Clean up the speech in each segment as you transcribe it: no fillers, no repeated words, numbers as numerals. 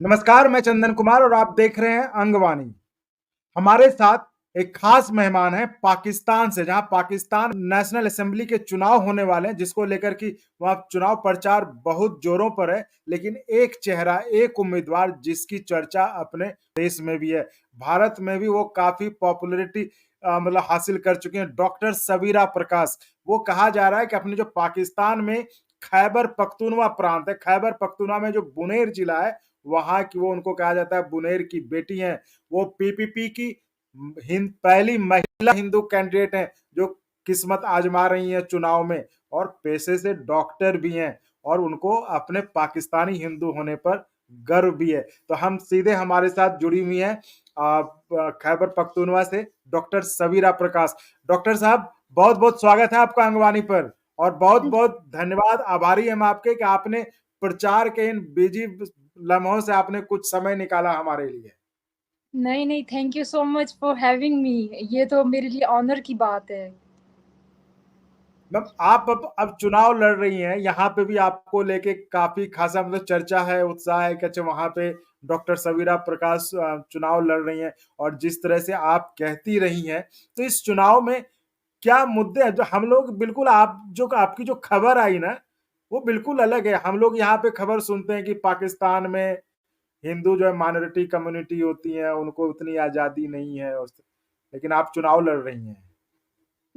नमस्कार, मैं चंदन कुमार और आप देख रहे हैं अंगवानी। हमारे साथ एक खास मेहमान है पाकिस्तान से, जहां पाकिस्तान नेशनल असेंबली के चुनाव होने वाले हैं, जिसको लेकर कि वहां चुनाव प्रचार बहुत जोरों पर है। लेकिन एक चेहरा, एक उम्मीदवार जिसकी चर्चा अपने देश में भी है, भारत में भी वो काफी पॉपुलैरिटी मतलब हासिल कर चुके हैं, डॉक्टर सबीरा प्रकाश। वो कहा जा रहा है कि अपने जो पाकिस्तान में खैबर पख्तूनवा प्रांत है, खैबर पख्तूनवा में जो बुनेर जिला है, वहां की वो उनको कहा जाता है बुनेर की बेटी हैं। वो पीपीपी की पहली महिला हिंदू कैंडिडेट हैं जो किस्मत आजमा रही हैं चुनाव में, और पेशे से डॉक्टर भी हैं, और उनको अपने पाकिस्तानी हिंदू होने पर गर्व भी है। तो हम सीधे हमारे साथ जुड़ी हुई हैं खैबर पख्तूनवा से डॉक्टर सबीरा प्रकाश। डॉक्टर साहब, बहुत बहुत स्वागत है आपका अंगवानी पर, और बहुत बहुत धन्यवाद, आभारी हम आपके कि आपने प्रचार के इन बिजी लम्हों से आपने कुछ समय निकाला हमारे लिए। नहीं नहीं, thank you so much for having me. ये तो मेरे लिए ऑनर की बात है। मैम, आप अब चुनाव लड़ रही हैं, यहाँ पे भी आपको लेके काफी खासा मतलब चर्चा है, उत्साह है कि अच्छा वहां पे डॉक्टर सबीरा प्रकाश चुनाव लड़ रही हैं। और जिस तरह से आप कहती रही हैं, तो इस चुनाव में क्या मुद्दे हैं जो हम लोग बिल्कुल, आप जो आपकी जो खबर आई ना, वो बिल्कुल अलग है। हम लोग यहाँ पे खबर सुनते हैं कि पाकिस्तान में हिंदू जो है माइनॉरिटी कम्युनिटी होती है, उनको उतनी आजादी नहीं है, लेकिन आप चुनाव लड़ रही हैं।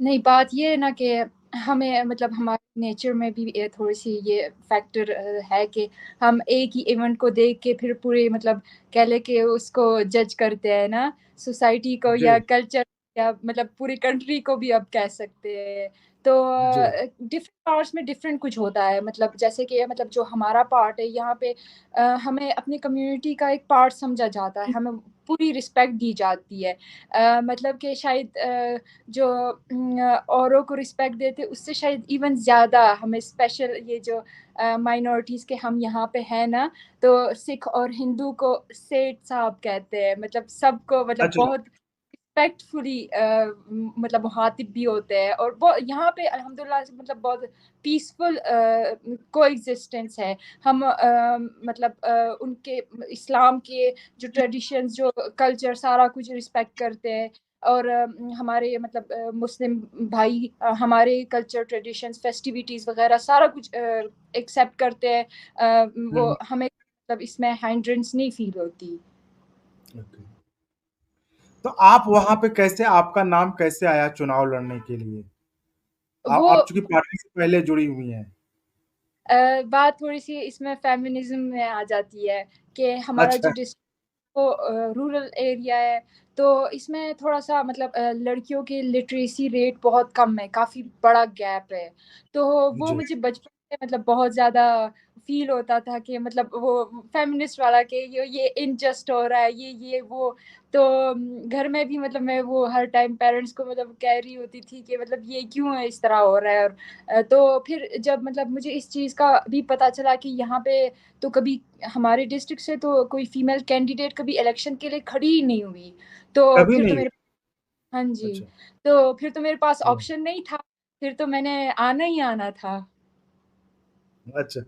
नहीं, बात ये है ना कि हमें मतलब हमारे नेचर में भी ये थोड़ी सी ये फैक्टर है कि हम एक ही इवेंट को देख के फिर पूरे मतलब कह ले के उसको जज करते हैं ना, सोसाइटी को जी। या कल्चर या मतलब पूरी कंट्री को भी अब कह सकते हैं। तो जी। डिफरेंट पार्ट्स में डिफरेंट कुछ होता है, मतलब जैसे कि मतलब जो हमारा पार्ट है यहाँ पे हमें अपनी कम्युनिटी का एक पार्ट समझा जाता है, हमें पूरी रिस्पेक्ट दी जाती है। मतलब कि शायद जो औरों को रिस्पेक्ट देते उससे शायद इवन ज़्यादा हमें स्पेशल ये जो माइनॉरिटीज़ के हम यहाँ पे हैं ना, तो सिख और हिंदू को सेठ साहब कहते हैं, मतलब सबको मतलब अच्छा। बहुत रिस्पेक्टफुली मतलब मुहातिब भी होते हैं। और बहुत यहाँ पे अल्हम्दुलिल्लाह से मतलब बहुत पीसफुल को एग्जिस्टेंस है। हम मतलब उनके इस्लाम के जो ट्रेडिशंस जो कल्चर सारा कुछ रिस्पेक्ट करते हैं। और हमारे मतलब मुस्लिम भाई हमारे कल्चर ट्रेडिशंस फेस्टिविटीज वगैरह सारा कुछ एक्सेप्ट करते हैं। वो हम्म। हमें मतलब इसमें हाइंड्रेंस नहीं फील होती। ओके। तो आप वहां पे कैसे, आपका नाम कैसे आया चुनाव लड़ने के लिए? वो आप चूंकि पार्टी से पहले जुड़ी हुई हैं। बात थोड़ी सी इसमें फेमिनिज्म में आ जाती है कि हमारा जो अच्छा। डिस्ट्रिक्ट वो रूरल एरिया है। तो इसमें थोड़ा सा मतलब लड़कियों के लिटरेसी रेट बहुत कम है, काफ़ी बड़ा गैप है। तो वो जी। मुझे बचपन से मतलब बहुत ज़्यादा फील होता था कि मतलब वो फेमिनिस्ट वाला कि ये इनजस्ट हो रहा है, ये वो। तो घर में भी मतलब मैं वो हर टाइम पेरेंट्स को मतलब कह रही होती थी कि मतलब ये क्यों है, इस तरह हो रहा है। और तो फिर जब मतलब मुझे इस चीज़ का भी पता चला कि यहाँ पे तो कभी हमारे डिस्ट्रिक्ट से तो कोई फीमेल कैंडिडेट कभी इलेक्शन के लिए खड़ी ही नहीं हुई। तो कभी फिर तो नहीं? मेरे हाँ जी, अच्छा। तो फिर तो मेरे पास ओ, ऑप्शन नहीं था, फिर तो मैंने आना ही आना था। अच्छा।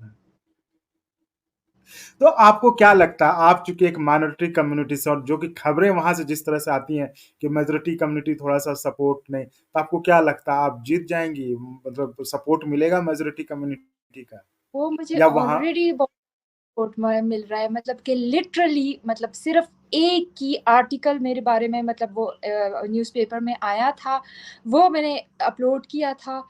तो आपको क्या लगता है, आप चूंकि एक माइनॉरिटी कम्युनिटी से, और जो कि खबरें वहां से जिस तरह से आती हैं कि मेजोरिटी कम्युनिटी थोड़ा सा सपोर्ट नहीं, तो आपको क्या लगता है आप जीत जाएंगी, मतलब सपोर्ट मिलेगा मेजोरिटी कम्युनिटी का, वो मुझे या वहां? ऑलरेडी बहुत सपोर्ट मिल रहा है, मतलब कि लिटरली मतलब सिर्फ एक ही आर्टिकल मेरे बारे में मतलब वो न्यूज़पेपर में आया था, वो मैंने अपलोड किया था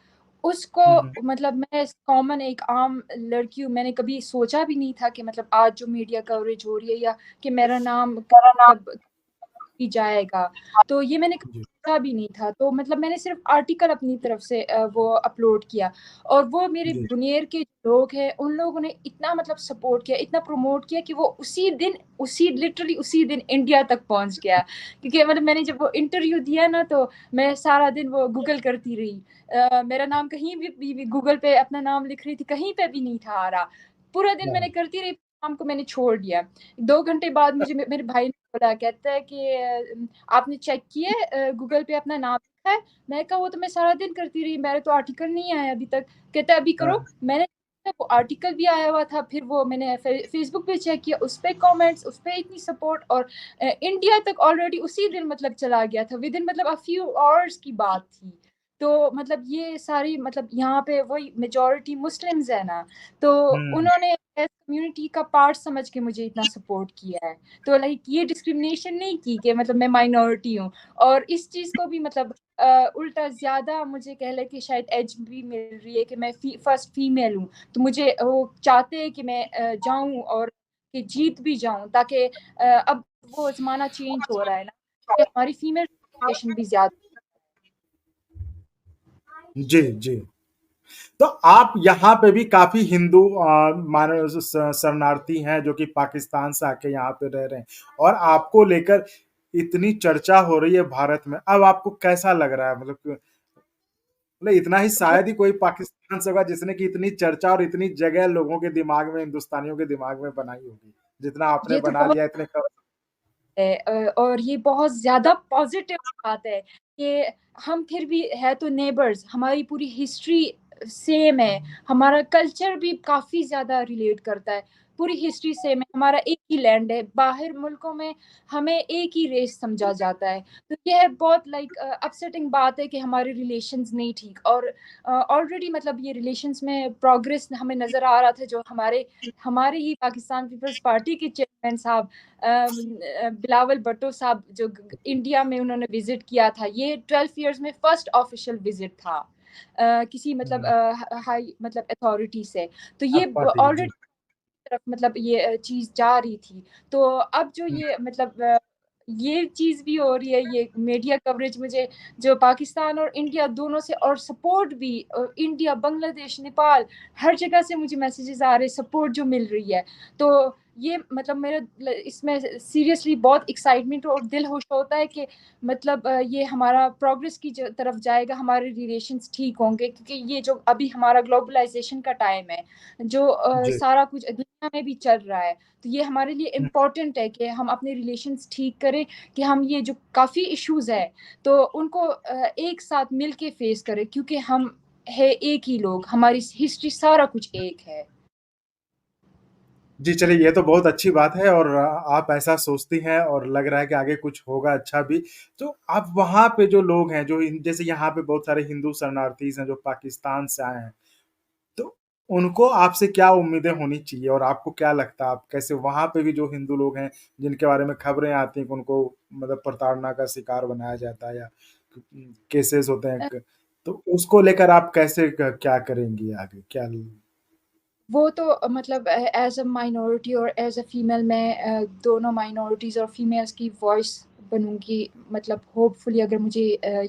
उसको। हम्म। मतलब मैं कॉमन एक आम लड़की हूँ, मैंने कभी सोचा भी नहीं था कि मतलब आज जो मीडिया कवरेज हो रही है या कि मेरा नाम मतलब भी जाएगा, तो ये मैंने कभी जी। सोचा भी नहीं था। तो मतलब मैंने सिर्फ आर्टिकल अपनी तरफ से वो अपलोड किया, और वो मेरे जी। बुनेर के जो लोग हैं उन लोगों ने इतना मतलब सपोर्ट किया, इतना प्रमोट किया कि वो उसी दिन उसी लिटरली उसी दिन इंडिया तक पहुंच गया। क्योंकि मतलब मैंने जब वो इंटरव्यू दिया ना, तो मैं सारा दिन वो गूगल करती रही। मेरा नाम कहीं भी गूगल पे अपना नाम लिख रही थी, कहीं पे भी नहीं था आ रहा। पूरा दिन मैंने करती रही, शाम को मैंने छोड़ दिया। 2 घंटे बाद मुझे मेरे भाई ने बोला, कहता है कि आपने चेक किए गूगल पे अपना नाम लिखा है? मैं कहा वो तो मैं सारा दिन करती रही, मेरे तो आर्टिकल नहीं आया अभी तक। कहता है अभी करो। हाँ। मैंने वो आर्टिकल भी आया हुआ था, फिर वो मैंने फेसबुक पे चेक किया, उस पे कमेंट्स, उस पे इतनी सपोर्ट, और इंडिया तक ऑलरेडी उसी दिन मतलब चला गया था, विद इन मतलब अ फ्यू आवर्स की बात थी। तो मतलब ये सारी मतलब यहाँ पे वही मेजोरिटी मुस्लिम्स है ना, तो हम्म। उन्होंने कम्युनिटी का पार्ट समझ के मुझे इतना सपोर्ट किया है। तो लाइक ये डिस्क्रिमिनेशन नहीं की कि मतलब मैं माइनॉरिटी हूँ, और इस चीज को भी मतलब उल्टा ज्यादा मुझे कह ले कि शायद एज भी मिल रही है कि मैं फर्स्ट फीमेल हूँ, तो मुझे वो चाहते हैं कि मैं जाऊं और कि जीत भी जाऊं, ताकि अब वो जमाना चेंज हो रहा है ना, कि हमारी फीमेल भी ज्यादा। जी, जी। तो आप यहाँ पे भी काफी हिंदू मानव शरणार्थी हैं जो कि पाकिस्तान से आके यहाँ पे रह रहे हैं, और आपको लेकर इतनी चर्चा हो रही है भारत में। अब आपको कैसा लग रहा है? मतलब इतना ही शायद ही कोई पाकिस्तान से होगा जिसने की इतनी चर्चा और इतनी जगह लोगों के दिमाग में, हिंदुस्तानियों के दिमाग में बनाई होगी, जितना आपने ये तो बना बहुत लिया इतने है, और ये बहुत ज्यादा पॉजिटिव बात है कि हम फिर भी है तो नेबर्स, हमारी पूरी हिस्ट्री सेम है, हमारा कल्चर भी काफी ज्यादा रिलेट करता है, पूरी हिस्ट्री सेम है, हमारा एक ही लैंड है। बाहर मुल्कों में हमें एक ही रेस समझा जाता है, तो ये है बहुत लाइक अपसेटिंग बात है कि हमारे रिलेशंस नहीं ठीक, और ऑलरेडी मतलब ये रिलेशंस में प्रोग्रेस हमें नजर आ रहा था, जो हमारे हमारे ही पाकिस्तान पीपल्स पार्टी के चेयरमैन साहब बिलावल भुट्टो साहब जो इंडिया में उन्होंने विजिट किया था, ये 12 इयर्स में फर्स्ट ऑफिशियल विजिट था किसी मतलब हाई मतलब अथॉरिटी से। तो ये पार्टी। जी। ऑलरेडी तरफ मतलब ये चीज जा रही थी। तो अब जो ये मतलब ये चीज भी हो रही है, ये मीडिया कवरेज मुझे जो पाकिस्तान और इंडिया दोनों से, और सपोर्ट भी इंडिया, बांग्लादेश, नेपाल, हर जगह से मुझे मैसेजेस आ रहे, सपोर्ट जो मिल रही है। तो ये मतलब मेरे इसमें सीरियसली बहुत एक्साइटमेंट और दिल खुश होता है कि मतलब ये हमारा प्रोग्रेस की तरफ जाएगा, हमारे रिलेशंस ठीक होंगे, क्योंकि ये जो अभी हमारा ग्लोबलाइजेशन का टाइम है, जो जी। सारा कुछ दुनिया में भी चल रहा है, तो ये हमारे लिए इम्पोर्टेंट है कि हम अपने रिलेशंस ठीक करें, कि हम ये जो काफ़ी इश्यूज है तो उनको एक साथ मिल के फेस करें, क्योंकि हम है एक ही लोग, हमारी हिस्ट्री सारा कुछ एक है। जी, चलिए ये तो बहुत अच्छी बात है, और आप ऐसा सोचती हैं और लग रहा है कि आगे कुछ होगा अच्छा भी। तो आप वहाँ पे जो लोग हैं, जो जैसे यहाँ पे बहुत सारे हिंदू शरणार्थी हैं जो पाकिस्तान से आए हैं, तो उनको आपसे क्या उम्मीदें होनी चाहिए, और आपको क्या लगता है आप कैसे वहाँ पे भी जो हिंदू लोग हैं जिनके बारे में खबरें आती हैं कि उनको मतलब प्रताड़ना का शिकार बनाया जाता है या केसेस होते हैं, तो उसको लेकर आप कैसे क्या करेंगी आगे क्या? वो तो मतलब एज अ माइनॉरिटी और एज अ फीमेल मैं दोनों माइनॉरिटीज़ और फीमेल्स की वॉइस बनूंगी। मतलब होपफुली अगर मुझे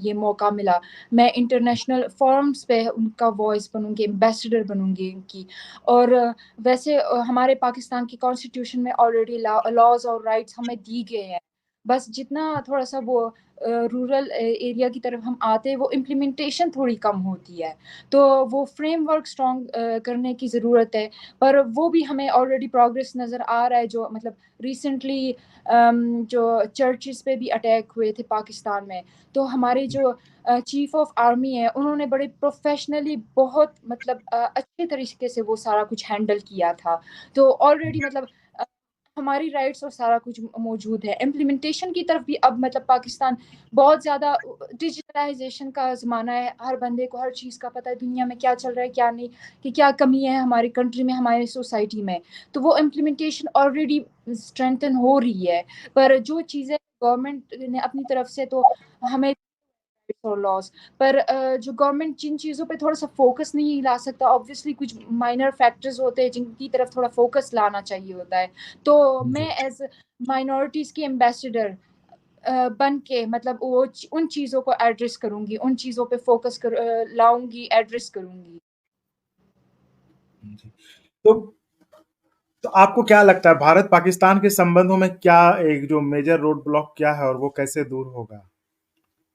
ये मौका मिला, मैं इंटरनेशनल फोरम्स पे उनका वॉइस बनूंगी, एम्बेसडर बनूंगी उनकी। और वैसे हमारे पाकिस्तान की कॉन्स्टिट्यूशन में ऑलरेडी लॉज और राइट्स हमें दी गए हैं, बस जितना थोड़ा सा वो रूरल एरिया की तरफ हम आते हैं, वो इम्प्लीमेंटेशन थोड़ी कम होती है, तो वो फ्रेमवर्क स्ट्रॉन्ग करने की ज़रूरत है। पर वो भी हमें ऑलरेडी प्रोग्रेस नज़र आ रहा है, जो मतलब रिसेंटली जो चर्चेस पे भी अटैक हुए थे पाकिस्तान में, तो हमारे जो चीफ ऑफ आर्मी है, उन्होंने बड़े प्रोफेशनली बहुत मतलब अच्छे तरीके से वो सारा कुछ हैंडल किया था। तो ऑलरेडी मतलब हमारी राइट्स और सारा कुछ मौजूद है। इम्प्लीमेंटेशन की तरफ भी अब मतलब पाकिस्तान बहुत ज़्यादा, डिजिटलाइजेशन का ज़माना है, हर बंदे को हर चीज़ का पता है, दुनिया में क्या चल रहा है क्या नहीं, कि क्या कमी है हमारी कंट्री में, हमारे सोसाइटी में। तो वो इम्प्लीमेंटेशन ऑलरेडी स्ट्रेंथन हो रही है। पर जो चीज़ें गवर्नमेंट ने अपनी तरफ से तो हमें और लॉस, पर जो गवर्नमेंट जिन चीज़ों पे थोड़ा सा फोकस नहीं ला सकता, ऑब्वियसली कुछ माइनर फैक्टर्स होते हैं जिनकी तरफ थोड़ा फोकस लाना चाहिए होता है। तो जी। मैं एज माइनॉरिटीज़ की एम्बेसडर बन के मतलब वो उन चीज़ों को एड्रेस करूंगी, उन चीज़ों पे फोकस लाऊंगी, एड्रेस करूंगी। जी। तो तो आपको क्या लगता है भारत पाकिस्तान के संबंधों में क्या एक जो मेजर रोड ब्लॉक क्या है और वो कैसे दूर होगा?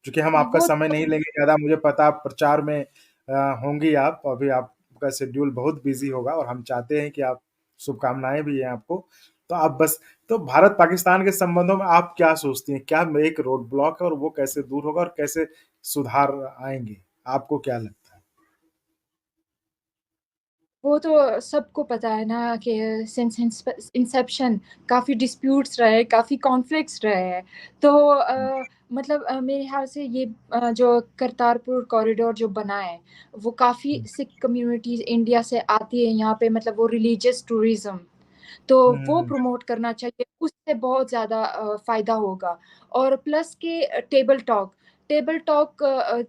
क्योंकि हम आपका वो समय नहीं लेंगे ज़्यादा, मुझे पता आप प्रचार में होंगी आप, अभी आपका शेड्यूल बहुत बिज़ी होगा और हम चाहते हैं कि आप शुभकामनाएँ भी हैं आपको। तो आप बस तो भारत-पाकिस्तान के संबंधों में आप क्या सोचती हैं? क्या एक रोड ब्लॉक है और वो कैसे दूर होगा और कैसे सुधार आएँगे? आपको क्या लगता है? वो तो सबको पता है ना कि सिंस इंसेप्शन काफ़ी डिस्प्यूट्स रहे, काफ़ी कॉन्फ्लिक्ट्स रहे हैं। तो मतलब मेरे ख्याल से ये जो करतारपुर कॉरिडोर जो बना है, वो काफ़ी सिख कम्युनिटीज़ इंडिया से आती है यहाँ पे, मतलब वो रिलीजियस टूरिज़्म, तो वो हम्म, प्रमोट करना चाहिए, उससे बहुत ज़्यादा फ़ायदा होगा। और प्लस के टेबल टॉक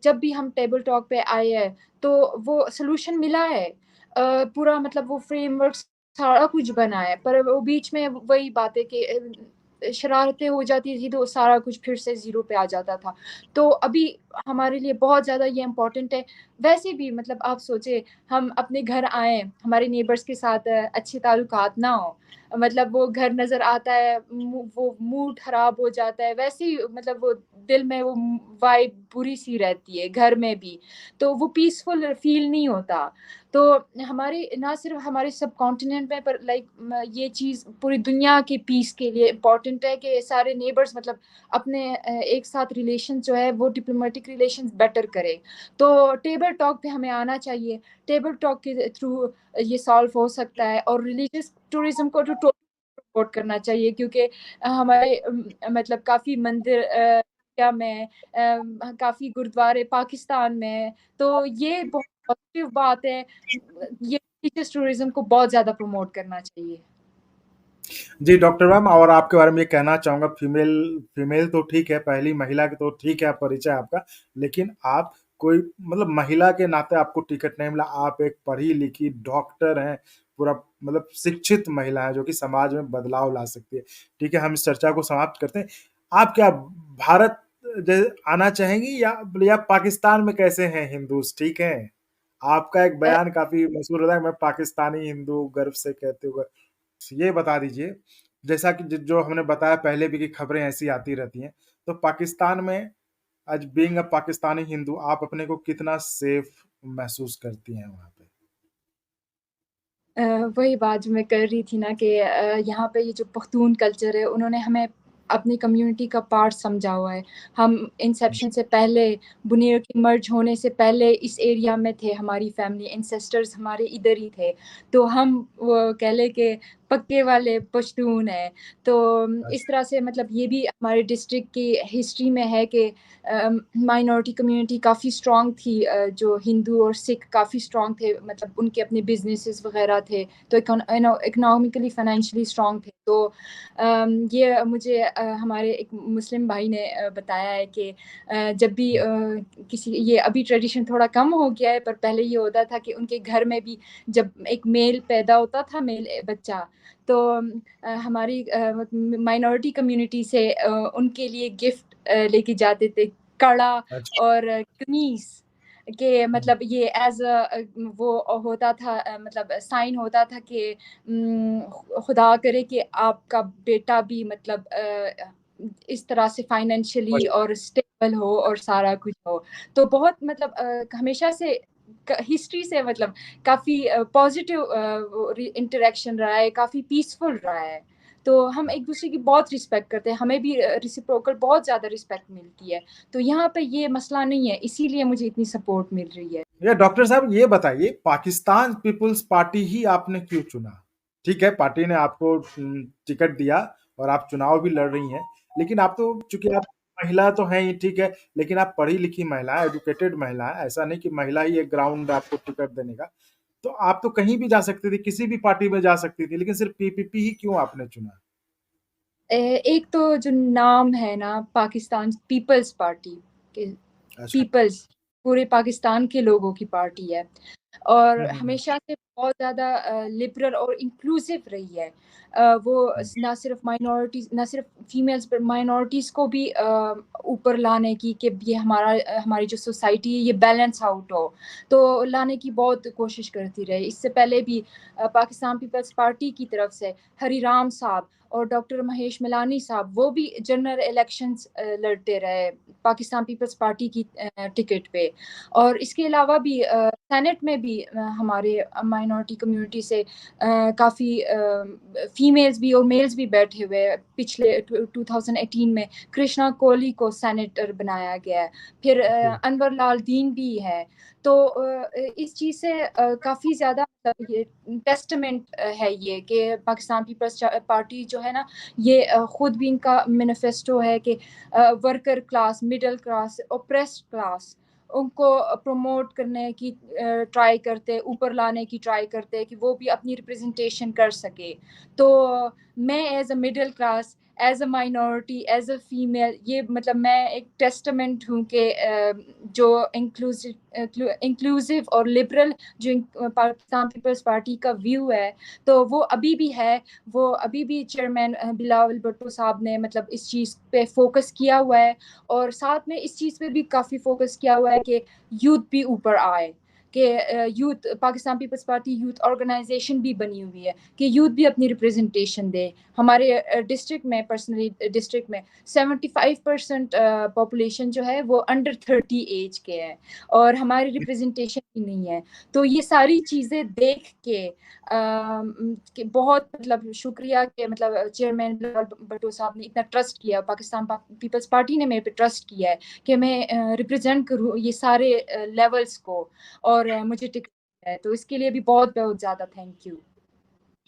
जब भी हम टेबल टॉक पे आए हैं, तो वो सॉल्यूशन मिला है। पूरा मतलब वो फ्रेमवर्क सारा कुछ बना है, पर वो बीच में वही बात है कि शरारतें हो जाती थी, तो सारा कुछ फिर से ज़ीरो पे आ जाता था। तो अभी हमारे लिए बहुत ज़्यादा ये इम्पोर्टेंट है। वैसे भी मतलब आप सोचिए, हम अपने घर आएँ, हमारे नेबर्स के साथ अच्छे ताल्लुकात ना हो, मतलब वो घर नज़र आता है, वो मूड ख़राब हो जाता है, वैसे ही मतलब वो दिल में वो वाइब बुरी-सी रहती है, घर में भी, तो वो पीसफुल फ़ील नहीं होता। तो हमारे ना सिर्फ़ हमारे सबकॉन्टिनेंट में, पर लाइक ये चीज़ पूरी दुनिया के पीस के लिए इम्पोर्टेंट है कि सारे नेबर्स मतलब अपने एक साथ रिलेशन जो है वो डिप्लोमेटिक रिलेशंस बेटर करें। तो टेबल टॉक पे हमें आना चाहिए। टेबल टॉक के थ्रू ये सॉल्व हो सकता है, और रिलीजियस टूरिज़्म को तो सपोर्ट करना चाहिए, क्योंकि हमारे मतलब काफ़ी मंदिर इंडिया में, काफ़ी गुरुद्वारे पाकिस्तान में हैं, तो ये बहुत पॉजिटिव बात है। ये रिलीजियस टूरिज़्म को बहुत ज़्यादा प्रमोट करना चाहिए। जी डॉक्टर मैम, और आपके बारे में ये कहना चाहूँगा, फीमेल फीमेल तो ठीक है, पहली महिला की तो ठीक है परिचय आपका, लेकिन आप कोई मतलब महिला के नाते आपको टिकट नहीं मिला, आप एक पढ़ी-लिखी डॉक्टर हैं, पूरा मतलब शिक्षित महिला हैं जो कि समाज में बदलाव ला सकती है। ठीक है, हम इस चर्चा को समाप्त करते हैं। आप क्या भारत ज आना चाहेंगी या पाकिस्तान में कैसे हैं हिंदूज़, ठीक हैं? आपका एक अ बयान काफ़ी मशहूर रहा है, मैं पाकिस्तानी हिंदू गर्व से कहते हुए। ये बता दीजिए, जैसा कि जो हमने बताया पहले भी कि खबरें ऐसी आती रहती हैं, तो पाकिस्तान में आज बीइंग अ पाकिस्तानी हिंदू आप अपने को कितना सेफ महसूस करती हैं वहाँ पे? अ, वही बात जो मैं कर रही थी ना कि यहाँ पे ये जो पख्तून कल्चर है, उन्होंने हमें अपनी कम्युनिटी का पार्ट समझा हुआ है। हम इंसेप्शन से पहले, बुनेर के मर्ज होने से पहले इस एरिया में थे, हमारी फैमिली एंसेस्टर्स हमारे इधर ही थे। तो हम वो कह लें कि पक्के वाले पश्तून हैं। तो इस अच्छा, तरह से मतलब ये भी हमारे डिस्ट्रिक्ट की हिस्ट्री में है कि माइनॉरिटी कम्युनिटी काफ़ी स्ट्रॉन्ग थी, जो हिंदू और सिख काफ़ी स्ट्रॉन्ग थे, मतलब उनके अपने बिजनेसेस वगैरह थे, तो इकोनॉमिकली फाइनेंशियली स्ट्रॉन्ग थे। तो ये मुझे हमारे एक मुस्लिम भाई ने बताया है कि जब भी किसी, ये अभी ट्रेडिशन थोड़ा कम हो गया है, पर पहले ये होता था कि उनके घर में भी जब एक मेल पैदा होता था, मेल बच्चा, तो हमारी माइनॉरिटी कम्युनिटी से उनके लिए गिफ्ट लेके जाते थे, कड़ा अच्छा। और कमीज के, हुँ, मतलब ये एज अ वो होता था, मतलब साइन होता था कि खुदा करे कि आपका बेटा भी मतलब इस तरह से फाइनेंशियली मस्त और स्टेबल हो और सारा कुछ हो। तो बहुत मतलब हमेशा से हिस्ट्री से मतलब काफ़ी पॉजिटिव इंटरेक्शन रहा है, काफ़ी पीसफुल रहा है। तो हम एक दूसरे की बहुत रिस्पेक्ट करते हैं, हमें भी रिसिप्रोकल बहुत ज़्यादा रिस्पेक्ट मिलती है। तो यहाँ पे ये मसला नहीं है, इसीलिए मुझे इतनी सपोर्ट मिल रही है। ये डॉक्टर साहब ये बताइए, पाकिस्तान पीपुल्स पार्टी ही आपने क्यों चुना? ठीक है, पार्टी ने आपको टिकट दिया और आप चुनाव भी लड़ रही हैं, लेकिन आप तो चूँकि आप महिला तो हैं ही, ठीक है, लेकिन आप पढ़ी-लिखी महिला हैं, एजुकेटेड महिला हैं, ऐसा नहीं कि महिला ही एक ग्राउंड आपको टिकट देने का। तो आप तो कहीं भी जा सकती थी, किसी भी पार्टी में जा सकती थी, लेकिन सिर्फ पीपीपी ही क्यों आपने चुना? एक तो जो नाम है ना, पाकिस्तान पीपल्स पार्टी, के अच्छा। पीपल्स, पूरे पाकिस्तान के लोगों की पार्टी है, और हुँ, हुँ, हुँ। हमेशा से बहुत ज़्यादा लिबरल और इंक्लूसिव रही है। वो हुँ, ना सिर्फ माइनॉरिटीज़, ना सिर्फ फीमेल्स, पर माइनॉरिटीज़ को भी ऊपर लाने की, कि ये हमारी जो सोसाइटी है ये बैलेंस आउट हो, तो लाने की बहुत कोशिश करती रही। इससे पहले भी पाकिस्तान पीपल्स पार्टी की तरफ से हरिराम साहब और डॉक्टर महेश मिलानी साहब, वो भी जनरल इलेक्शंस लड़ते रहे पाकिस्तान पीपल्स पार्टी की टिकट पे। और इसके अलावा भी सेनेट में भी हमारे माइनॉरिटी कम्युनिटी से काफ़ी फीमेल्स भी और मेल्स भी बैठे हुए हैं। पिछले 2018 में कृष्णा कोहली को सेनेटर बनाया गया है। फिर अनवर लाल दीन भी है। तो इस चीज़ से काफ़ी ज़्यादा ये टेस्टमेंट है ये कि पाकिस्तान पीपल्स पार्टी जो है ना, ये खुद भी इनका मैनिफेस्टो है कि worker class, middle class, oppressed class, उनको प्रमोट करने की ट्राई करते, ऊपर लाने की ट्राई करते कि वो भी अपनी रिप्रेजेंटेशन कर सके। तो मैं as a middle class, as a minority, as a female, ये मतलब मैं एक टेस्टमेंट हूँ कि जो इंक्लूसिव और लिबरल जो पाकिस्तान पीपल्स पार्टी का व्यू है, तो वो अभी भी है। वो अभी भी चेयरमैन बिलावल भुट्टो साहब ने मतलब इस चीज़ पे फोकस किया हुआ है, और साथ में इस चीज़ पे भी काफ़ी फोकस किया हुआ है कि यूथ भी ऊपर आए, कि youth, Pakistan Peoples Party youth organisation भी बनी हुई है कि यूथ भी अपनी रिप्रेजेंटेशन दे। हमारे डिस्ट्रिक्ट में, पर्सनली डिस्ट्रिक्ट में 75% पॉपुलेशन जो है वो अंडर 30 एज के है, और हमारी रिप्रेजेंटेशन भी नहीं है। तो ये सारी चीज़ें देख के कि बहुत मतलब शुक्रिया कि मतलब चेयरमैन बिलावल भुट्टो साहब ने इतना ट्रस्ट किया, पाकिस्तान पीपल्स पार्टी ने मेरे पे ट्रस्ट किया है कि मैं रिप्रेजेंट करूँ ये सारे लेवल्स को, और मुझे टिकट है, तो इसके लिए भी बहुत बहुत ज़्यादा थैंक यू।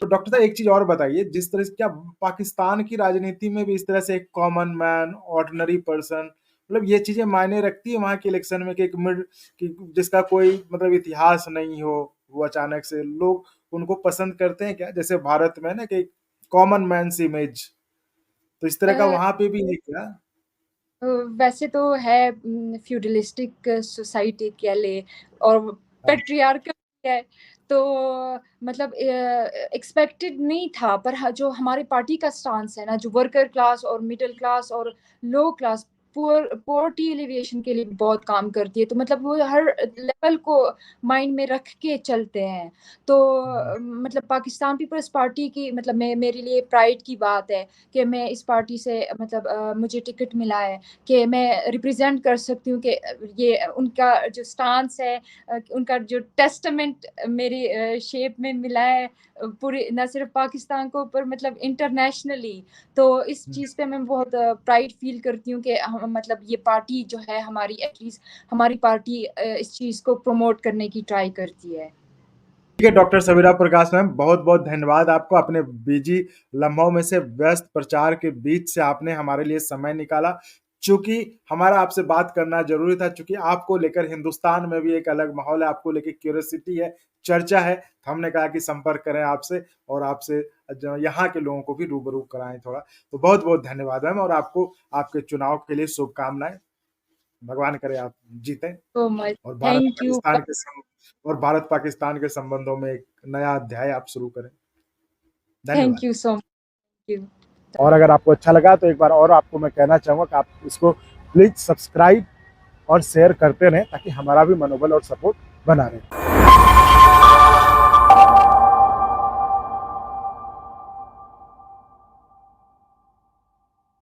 तो डॉक्टर साहब एक चीज और बताइए, जिस तरह से क्या पाकिस्तान की राजनीति में भी इस तरह से एक कॉमन मैन, ऑर्डिनरी पर्सन, मतलब ये चीजें मायने रखती है वहां के इलेक्शन में कि एक मिड कि जिसका कोई मतलब इतिहास नहीं हो, वो अचानक से लोग उनको पसंद करते हैं क्या, जैसे भारत में ना कि कॉमन मैन सी इमेज, तो इस तरह का वहां पे भी है क्या? वैसे तो है फ्यूडलिस्टिक सोसाइटी कह ले, और पेट्रियार्कल है, तो मतलब एक्सपेक्टेड नहीं था। पर जो हमारी पार्टी का स्टांस है ना, जो वर्कर क्लास और मिडिल क्लास और लो क्लास, पोवर्टी एलिवेशन के लिए बहुत काम करती है, तो मतलब वो हर लेवल को माइंड में रख के चलते हैं। तो मतलब पाकिस्तान पीपल्स पार्टी की मतलब मेरे लिए प्राइड की बात है कि मैं इस पार्टी से मतलब मुझे टिकट मिला है कि मैं रिप्रेजेंट कर सकती हूँ कि ये उनका जो स्टांस है, उनका जो टेस्टमेंट मेरी शेप में मिला है पूरे, न सिर्फ पाकिस्तान को पर मतलब इंटरनेशनली। तो इस चीज़ पे मैं बहुत प्राइड फील करती हूँ कि हम मतलब ये पार्टी जो है हमारी, एटलीस्ट हमारी पार्टी इस चीज़ को प्रमोट करने की ट्राई करती है। ठीक है डॉक्टर सबीरा प्रकाश मैम, बहुत बहुत धन्यवाद आपको, अपने बिजी लम्हों में से व्यस्त प्रचार के बीच से आपने हमारे लिए समय निकाला। चूंकि हमारा आपसे बात करना जरूरी था, चूंकि आपको लेकर हिंदुस्तान में भी एक अलग माहौल है, आपको लेकर क्यूरियोसिटी है, चर्चा है, तो हमने कहा कि संपर्क करें आपसे और आपसे यहाँ के लोगों को भी रूबरू कराएं थोड़ा। तो बहुत बहुत धन्यवाद मैम, और आपको आपके चुनाव के लिए शुभकामनाएं। भगवान करे आप जीतें सो मच, और थैंक यू। भारत पाकिस्तान के संबंधों में एक नया अध्याय आप शुरू करें। थैंक धन्यवाद। You so much. और अगर आपको अच्छा लगा तो एक बार और आपको मैं कहना चाहूंगा कि आप इसको प्लीज सब्सक्राइब और शेयर करते रहें, ताकि हमारा भी मनोबल और सपोर्ट बना रहे।